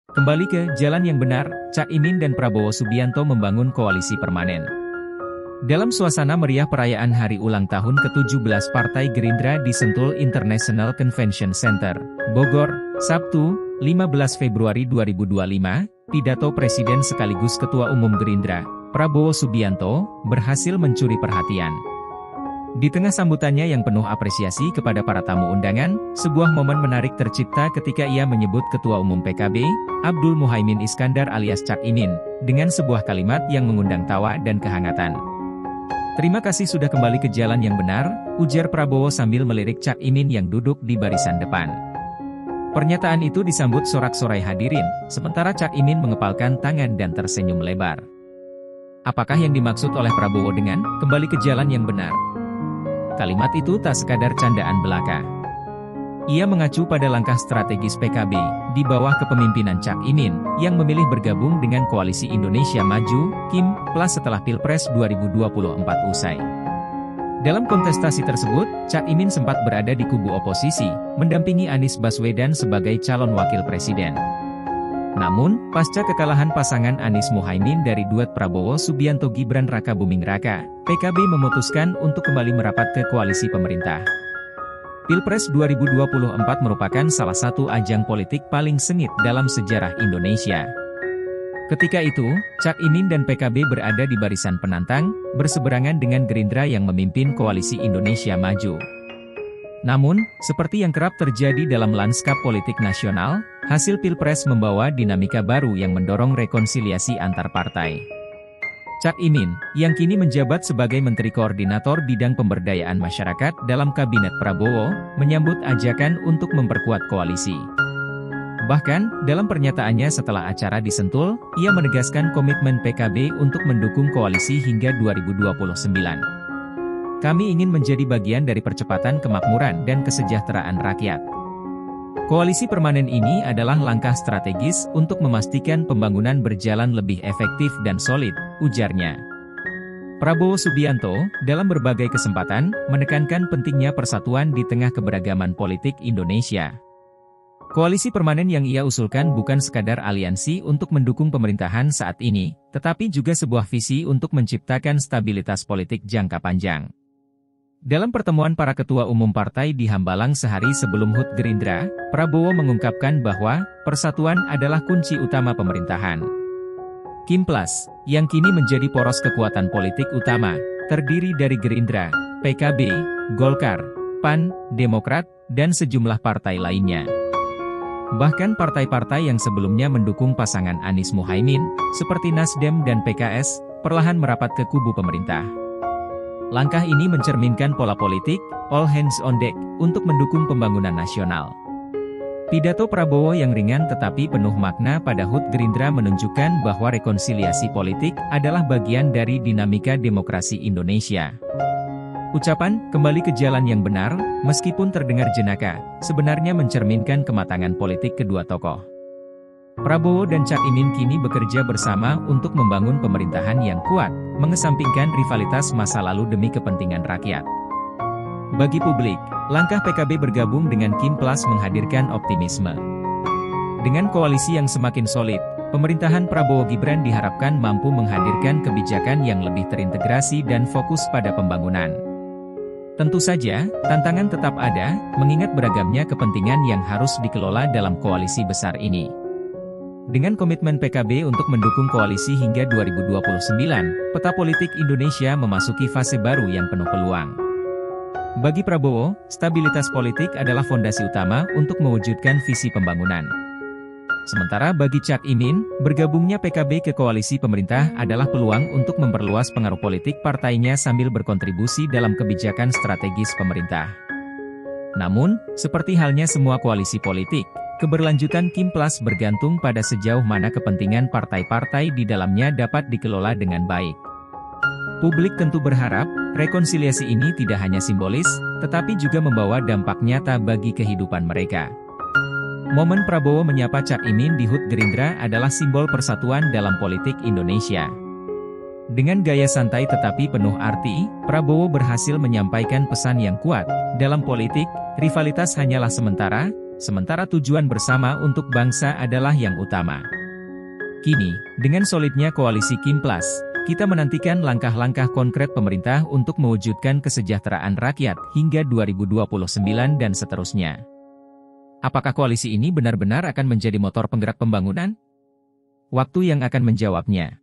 Kembali ke jalan yang benar, Cak Imin dan Prabowo Subianto membangun koalisi permanen. Dalam suasana meriah perayaan hari ulang tahun ke-17 Partai Gerindra di Sentul International Convention Center, Bogor, Sabtu, 15 Februari 2025, pidato Presiden sekaligus Ketua Umum Gerindra, Prabowo Subianto, berhasil mencuri perhatian. Di tengah sambutannya yang penuh apresiasi kepada para tamu undangan, sebuah momen menarik tercipta ketika ia menyebut Ketua Umum PKB, Abdul Muhaimin Iskandar alias Cak Imin, dengan sebuah kalimat yang mengundang tawa dan kehangatan. "Terima kasih sudah kembali ke jalan yang benar," ujar Prabowo sambil melirik Cak Imin yang duduk di barisan depan. Pernyataan itu disambut sorak-sorai hadirin, sementara Cak Imin mengepalkan tangan dan tersenyum lebar. Apakah yang dimaksud oleh Prabowo dengan "kembali ke jalan yang benar"? Kalimat itu tak sekadar candaan belaka. Ia mengacu pada langkah strategis PKB, di bawah kepemimpinan Cak Imin, yang memilih bergabung dengan Koalisi Indonesia Maju, KIM, setelah Pilpres 2024 usai. Dalam kontestasi tersebut, Cak Imin sempat berada di kubu oposisi, mendampingi Anies Baswedan sebagai calon wakil presiden. Namun, pasca kekalahan pasangan Anies Muhaimin dari duet Prabowo Subianto Gibran Raka Buming Raka, PKB memutuskan untuk kembali merapat ke koalisi pemerintah. Pilpres 2024 merupakan salah satu ajang politik paling sengit dalam sejarah Indonesia. Ketika itu, Cak Imin dan PKB berada di barisan penantang, berseberangan dengan Gerindra yang memimpin Koalisi Indonesia Maju. Namun, seperti yang kerap terjadi dalam lanskap politik nasional, hasil Pilpres membawa dinamika baru yang mendorong rekonsiliasi antar partai. Cak Imin, yang kini menjabat sebagai Menteri Koordinator Bidang Pemberdayaan Masyarakat dalam Kabinet Prabowo, menyambut ajakan untuk memperkuat koalisi. Bahkan, dalam pernyataannya setelah acara di Sentul, ia menegaskan komitmen PKB untuk mendukung koalisi hingga 2029. "Kami ingin menjadi bagian dari percepatan kemakmuran dan kesejahteraan rakyat. Koalisi permanen ini adalah langkah strategis untuk memastikan pembangunan berjalan lebih efektif dan solid," ujarnya. Prabowo Subianto, dalam berbagai kesempatan, menekankan pentingnya persatuan di tengah keberagaman politik Indonesia. Koalisi permanen yang ia usulkan bukan sekadar aliansi untuk mendukung pemerintahan saat ini, tetapi juga sebuah visi untuk menciptakan stabilitas politik jangka panjang. Dalam pertemuan para ketua umum partai di Hambalang sehari sebelum HUT Gerindra, Prabowo mengungkapkan bahwa persatuan adalah kunci utama pemerintahan. KIM Plus, yang kini menjadi poros kekuatan politik utama, terdiri dari Gerindra, PKB, Golkar, PAN, Demokrat, dan sejumlah partai lainnya. Bahkan partai-partai yang sebelumnya mendukung pasangan Anies Muhaimin, seperti Nasdem dan PKS, perlahan merapat ke kubu pemerintah. Langkah ini mencerminkan pola politik, all hands on deck, untuk mendukung pembangunan nasional. Pidato Prabowo yang ringan tetapi penuh makna pada HUT Gerindra menunjukkan bahwa rekonsiliasi politik adalah bagian dari dinamika demokrasi Indonesia. Ucapan, "kembali ke jalan yang benar," meskipun terdengar jenaka, sebenarnya mencerminkan kematangan politik kedua tokoh. Prabowo dan Cak Imin kini bekerja bersama untuk membangun pemerintahan yang kuat, mengesampingkan rivalitas masa lalu demi kepentingan rakyat. Bagi publik, langkah PKB bergabung dengan KIM Plus menghadirkan optimisme. Dengan koalisi yang semakin solid, pemerintahan Prabowo Gibran diharapkan mampu menghadirkan kebijakan yang lebih terintegrasi dan fokus pada pembangunan. Tentu saja, tantangan tetap ada, mengingat beragamnya kepentingan yang harus dikelola dalam koalisi besar ini. Dengan komitmen PKB untuk mendukung koalisi hingga 2029, peta politik Indonesia memasuki fase baru yang penuh peluang. Bagi Prabowo, stabilitas politik adalah fondasi utama untuk mewujudkan visi pembangunan. Sementara bagi Cak Imin, bergabungnya PKB ke koalisi pemerintah adalah peluang untuk memperluas pengaruh politik partainya sambil berkontribusi dalam kebijakan strategis pemerintah. Namun, seperti halnya semua koalisi politik, keberlanjutan KIM Plus bergantung pada sejauh mana kepentingan partai-partai di dalamnya dapat dikelola dengan baik. Publik tentu berharap, rekonsiliasi ini tidak hanya simbolis, tetapi juga membawa dampak nyata bagi kehidupan mereka. Momen Prabowo menyapa Cak Imin di HUT Gerindra adalah simbol persatuan dalam politik Indonesia. Dengan gaya santai tetapi penuh arti, Prabowo berhasil menyampaikan pesan yang kuat, dalam politik, rivalitas hanyalah sementara, sementara tujuan bersama untuk bangsa adalah yang utama. Kini, dengan solidnya koalisi Kim Plus, kita menantikan langkah-langkah konkret pemerintah untuk mewujudkan kesejahteraan rakyat hingga 2029 dan seterusnya. Apakah koalisi ini benar-benar akan menjadi motor penggerak pembangunan? Waktu yang akan menjawabnya.